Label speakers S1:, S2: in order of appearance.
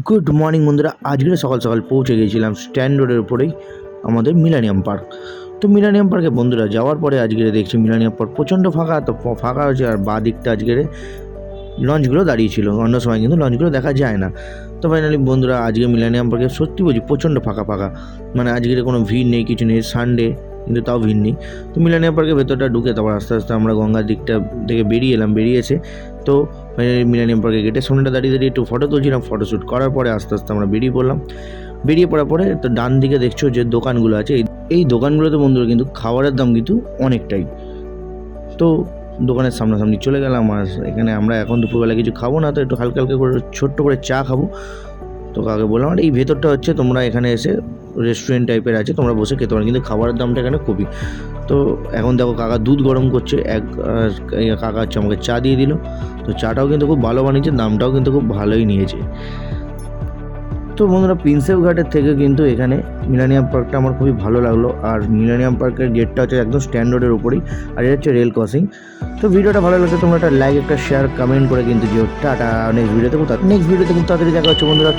S1: Good morning বন্ধুরা, আজকে সকাল সকাল পৌঁছে গিয়েছিলাম স্ট্যান্ড রোডের উপরেই আমাদের মিলেনিয়াম পার্ক। তো মিলেনিয়াম পার্কে বন্ধুরা যাওয়ার পরে আজকে দেখছি মিলেনিয়াম পার্ক প্রচণ্ড ফাঁকা, তো ফাঁকা হয়েছে। আর বাঁ দিকটা আজকে লঞ্চগুলো দাঁড়িয়ে ছিল, অন্য সময় কিন্তু লঞ্চগুলো দেখা যায় না। তো ফাইনালি বন্ধুরা আজকে মিলেনিয়াম পার্কে সত্যি বলছি প্রচণ্ড ফাঁকা ফাঁকা, মানে আজকের কোনো ভিড় নেই, কিছু নেই, সানডে কিন্তু তাও ভিড় নেই। তো মিলেনিয়াম পার্কের ভেতরটা ঢুকে তারপর আস্তে আস্তে আমরা গঙ্গার দিকটা থেকে বেরিয়েছে। তো মিলেনিয়াম পার্কের গেটের সামনেটা দাঁড়িয়ে একটু ফটো তুলছিলাম। ফটোশ্যুট করার পরে আস্তে আস্তে আমরা বেরিয়ে পড়লাম। বেরিয়ে পড়ার পরে তো ডান দিকে দেখছো যে দোকানগুলো আছে, এই দোকানগুলোতে বন্ধুরা কিন্তু খাবারের দাম কিন্তু অনেকটাই। তো দোকানের সামনাসামনি চলে গেলাম। আর এখানে আমরা এখন দুপুরবেলা কিছু খাবো না, তো একটু হালকা হালকা করে ছোট্ট করে চা খাবো। তো কাকে বললাম, আর এই ভেতরটা হচ্ছে তোমরা এখানে এসে রেস্টুরেন্ট টাইপের আছে, তোমরা বসে খেতে পারো, কিন্তু খাবারের দামটা এখানে খুবই। তো এখন দেখো কাকা দুধ গরম করছে, কাকা হচ্ছে আমাকে চা দিয়ে দিল। তো চাটাও কিন্তু খুব ভালো বানিয়েছে, দামটাও কিন্তু খুব ভালোই নিয়েছে। তো বন্ধুরা প্রিন্সেপ ঘাটের থেকে কিন্তু এখানে মিলেনিয়াম পার্কটা আমার খুবই ভালো লাগলো। আর মিলেনিয়াম পার্কের গেটটা হচ্ছে একদম স্ট্যান্ড রোডের উপরেই, আর এটা হচ্ছে রেল ক্রসিং। তো ভিডিওটা ভালো লাগলে তোমরা একটা লাইক, একটা শেয়ার, কমেন্ট করে কিন্তু যেও। টাটা, নেক্সট ভিডিওতে খুব তাড়াতাড়ি দেখা হচ্ছে বন্ধুরা।